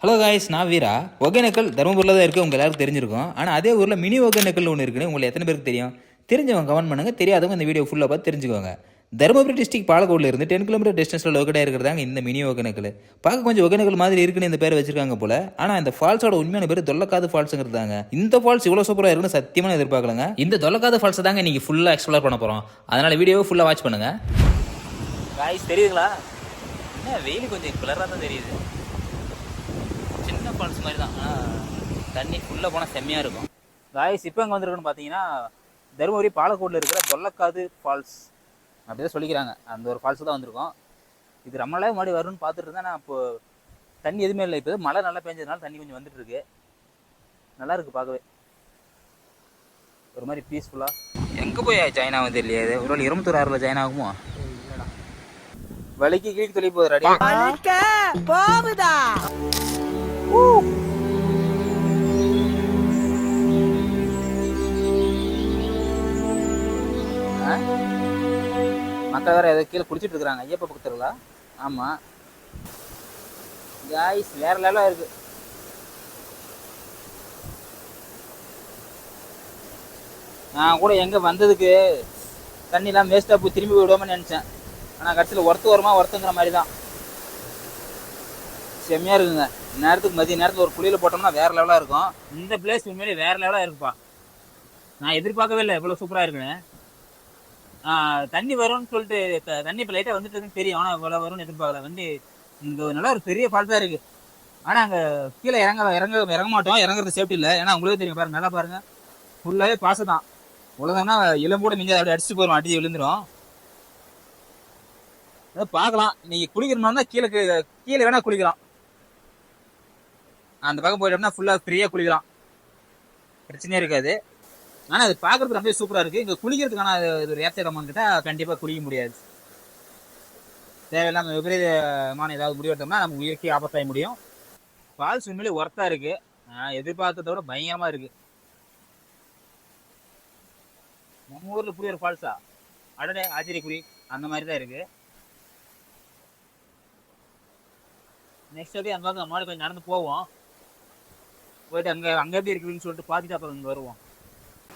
Hello guys, நான் வீரா. ஒகேனக்கல் தருமபுரியில் தான் இருக்குது, உங்கள் எல்லாருக்கும் தெரிஞ்சிருக்கும். ஆனால் அதே ஊரில் மினி ஒகேனக்கல் ஒன்று இருக்குன்னு உங்களுக்கு எத்தனை பேருக்கு தெரியும்? தெரிஞ்சவங்க கமெண்ட் பண்ணுங்கள், தெரியாதவங்க இந்த வீடியோ ஃபுல்லாக பார்த்து தெரிஞ்சுக்கோங்க. தருமபுரி டிஸ்ட்ரிக்ட் பாலக்கோடில் இருந்து 10 கிலோமீட்டர் டிஸ்டன்ஸில் லோக்கேட்டாக இருக்கிறதாங்க இந்த மினி ஒகேனக்கல். பார்க்க கொஞ்சம் ஒகேனக்கல் மாதிரி இருக்குன்னு இந்த பேர் வச்சிருக்காங்க போல. ஆனால் இந்த ஃபால்ஸோட உண்மையான பேர் தொல்லக்காது ஃபால்ஸுங்கிறது தாங்க. இந்த ஃபால்ஸ் இவ்வளோ சூப்பராக இருக்குன்னு சத்தியமாக எதிர்பார்க்கலங்க. இந்த தொல்லக்காது ஃபால்ஸ் தாங்க இன்னைக்கு ஃபுல்லாக எக்ஸ்ப்ளோர் பண்ண போகிறோம். அதனால் வீடியோவை ஃபுல்லாக வாட்ச் பண்ணுங்க. காய்ஸ், தெரியுதுங்களா? என்ன வெயில் கொஞ்சம் கிளராக தான் தெரியுது. சின்ன ஃபால்ஸ் மாதிரி தான், ஆனால் தண்ணி ஃபுல்லாக போனால் செம்மையாக இருக்கும். காய்ஸ், இப்போ எங்கே வந்திருக்குன்னு பார்த்தீங்கன்னா தருமபுரி பாலக்கோடில் இருக்கிற தொல்லக்காது ஃபால்ஸ் அப்படி தான் சொல்லிக்கிறாங்க. அந்த ஒரு ஃபால்ஸு தான் வந்திருக்கோம். இது ரொம்ப நாளாக முன்னாடி வரும்னு பார்த்துட்டு இருந்தேன். நான் இப்போ தண்ணி எதுவுமே இல்லை. இப்போ மழை நல்லா பெஞ்சதுனால தண்ணி கொஞ்சம் வந்துட்டு இருக்கு. நல்லா இருக்குது பார்க்கவே, ஒரு மாதிரி பீஸ்ஃபுல்லாக. எங்கே போய் ஜாயின் ஆகுது இல்லையா? இது ஒரு 26 ஜாயின் ஆகுமோ? வலிக்கு கீழ் தொழில் போகுது ரெடி போகுதா. மக்கள் வேற ஏதோ கீழே குளிச்சுட்டு இருக்கிறாங்க. ஐயப்ப பக்கத்துலா. ஆமா காய்ஸ், வேற லெவலா இருக்கு. நான் கூட எங்க வந்ததுக்கு தண்ணிலாம் வேஸ்டா போய் திரும்பி விடுவோம்னு நினைச்சேன். ஆனால் கடைசியில் ஒருத்தங்கிற மாதிரி தான். செம்மையாக இருக்குங்க. நேரத்துக்கு மதிய நேரத்தில் ஒரு குளியில் போட்டோம்னா வேறு லெவலாக இருக்கும். இந்த பிளேஸ் உண்மையிலே வேறு லெவலாக இருக்குப்பா. நான் எதிர்பார்க்கவே இல்லை இவ்வளோ சூப்பராக இருக்குன்னு. தண்ணி வரும்னு சொல்லிட்டு தண்ணி இப்போ லைட்டாக வந்துட்டு இருக்குன்னு தெரியும். ஆனால் இவ்வளோ வரும்னு எதிர்பார்க்கல. இங்கே நல்லா ஒரு பெரிய ஃபால்ட்டாக இருக்குது. ஆனால் அங்கே கீழே இறங்க மாட்டோம். இறங்குறது சேஃப்டி இல்லை. ஏன்னா உங்களுக்கே தெரியும், பாருங்க, நல்லா பாருங்கள், ஃபுல்லாகவே பாசம் தான். உலகம்னா இளம்பூட மிஞ்சாது, அப்படியே அடிச்சுட்டு போயிடும், அடிச்சு விழுந்துடும். பார்க்கலாம். நீங்கள் குளிக்கணும்னா கீழே வேணால் குளிக்கலாம். அந்த பக்கம் போயிட்டோம்னா ஃபுல்லாக ஃப்ரீயாக குளிக்கலாம், பிரச்சனையே இருக்காது. ஆனால் அது பார்க்குறதுக்கு ரொம்ப சூப்பராக இருக்குது. இங்கே குளிக்கிறதுக்கான இது ஒரு ஏற்ற கிட்டால் கண்டிப்பாக குளிக்க முடியாது. தேவையில்லாமல் விபரீதமான ஏதாவது முடிவெடுத்தோம்னா நம்ம உயிருக்கு ஆபத்தாய முடியும். ஃபால்ஸ் உண்மையிலே ஒர்த்தாக இருக்குது. எதிர்பார்த்ததை விட பயங்கரமாக இருக்குது. நம்ம ஊரில் இப்படி ஒரு ஃபால்ஸா? அடடே, ஆச்சரியக்குறி அந்த மாதிரி தான் இருக்குது. நெக்ஸ்ட் அப்படியே அங்கே வந்து மாடு கொஞ்சம் நடந்து போவோம். போயிட்டு அங்கே எப்படி இருக்குதுன்னு சொல்லிட்டு பார்த்துட்டு அப்புறம் இங்கே வருவோம்.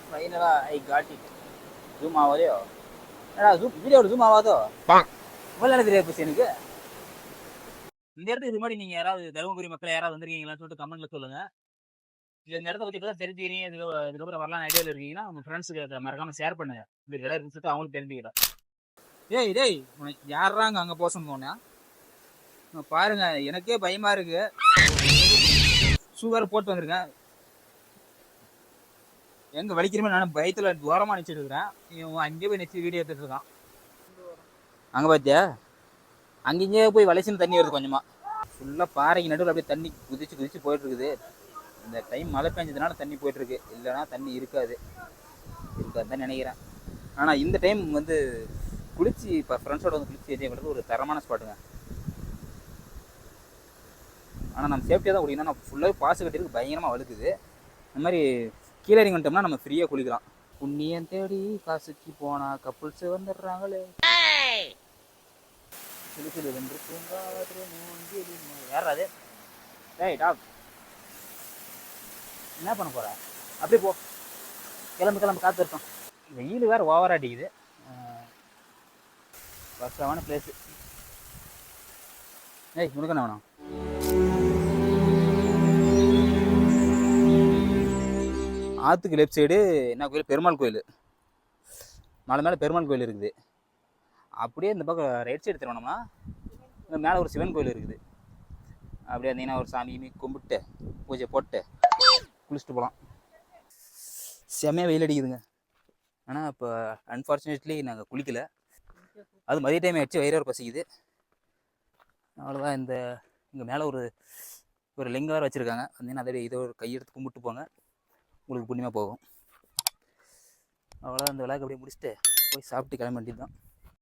ஃபைனலாக ஐ காட் இட். ஜூம் ஆகாதோ? ஏடா வீடியோட ஜூம் ஆகாதோ? இவ்வளோ நேரம் தெரியாது போச்சு எனக்கு. இந்த இடத்துக்கு இது மாதிரி நீங்கள் யாராவது தருமபுரி மக்கள் யாராவது வந்திருக்கீங்களான்னு சொல்லிட்டு கமெண்ட்டில் சொல்லுங்கள். இந்த இடத்த பற்றி இப்போ தான் தெரிஞ்சுக்கிறீங்க, இதுக்கப்புறம் வரலாம் ஐடியாவில் இருக்கீங்கன்னா உங்கள் ஃப்ரெண்ட்ஸுக்கு மறக்காமல் ஷேர் பண்ணுங்க. இந்த இடம் இருக்குன்னு சொல்லிட்டு அவங்களுக்கு தெரிஞ்சுக்கிறேன். டேய் உனக்கு யாராங்க அங்கே போக சொன்னோன்னா பாருங்க, எனக்கே பயமா இருக்கு. சுகர் போட்டு வந்திருக்கேன். எங்க வலிக்கிறமே நானும் பயத்துல தூரமா நினைச்சிட்டு இருக்கிறேன். அங்கேயே போய் நிச்சு வீடியோ எடுத்துட்டு இருக்கான். அங்க பாத்தியா, அங்கேயே போய் வளைச்சுன்னு தண்ணி வருது கொஞ்சமா. ஃபுல்லா பாறைக்கு நடுவில் அப்படியே தண்ணி குதிச்சு போயிட்டு இருக்குது. இந்த டைம் மழை பெஞ்சதுனால தண்ணி போயிட்டு இருக்கு, இல்லைன்னா தண்ணி இருக்காது தான் நினைக்கிறேன். ஆனா இந்த டைம் குளிச்சு இப்போ ஃப்ரெண்ட்ஸோட குளிச்சு என்ஜாய் பண்ணுறது ஒரு தரமான ஸ்பாட்டுங்க. ஆனால் நம்ம சேஃப்டியாக தான் குளிக்கணும். நான் ஃபுல்லாகவே பாசு கட்டிருக்கு, பயங்கரமாக வழுக்குது. இந்த மாதிரி கீழே இறங்கி வந்துட்டோம்னா நம்ம ஃப்ரீயாக குளிக்கலாம். புண்ணியம் தேடி காசுக்கு போனா கப்புள்ஸ் வந்துடுறாங்களே. சிலு வென்று யாராது? டேய் டாப், என்ன பண்ண போற? அப்படி போ, கிளம்பு காத்து இருக்கோம். வெயில் வேறு ஓவரா அடிக்குது. வசமான பிளேஸு. ஏய், உனக்கு என்ன வேணும்? ஆற்றுக்கு லெஃப்ட் சைடு என்ன கோயில்? பெருமாள் கோயில். மலை மேலே பெருமாள் கோயில் இருக்குது. அப்படியே இந்த பக்கம் ரைட் சைடு திரும்பினோம்னா இந்த மேலே ஒரு சிவன் கோயில் இருக்குது. அப்படியே வந்தீங்கன்னா ஒரு சாமி கும்பிட்டு பூஜை போட்டு குளிச்சுட்டு போகலாம். செம்மையாக வெயில் அடிக்குதுங்க. ஆனால் இப்போ அன்ஃபார்ச்சுனேட்லி நாங்கள் குளிக்கலை. அது மதிய டைம் ஆகிடுச்சு, வயிறு பசிக்குது. அவ்வளோதான். இங்கே மேலே ஒரு லிங்கம் வேறு வச்சுருக்காங்க. வந்தீங்கன்னா அதோட இதை ஒரு கையெடுத்து கும்பிட்டு போங்க, உங்களுக்கு புண்ணியமாக போகும். அவ்வளோதான். இந்த விழாக்கு அப்படியே முடிச்சுட்டு போய் சாப்பிட்டு கிளம்ப வேண்டியது தான்.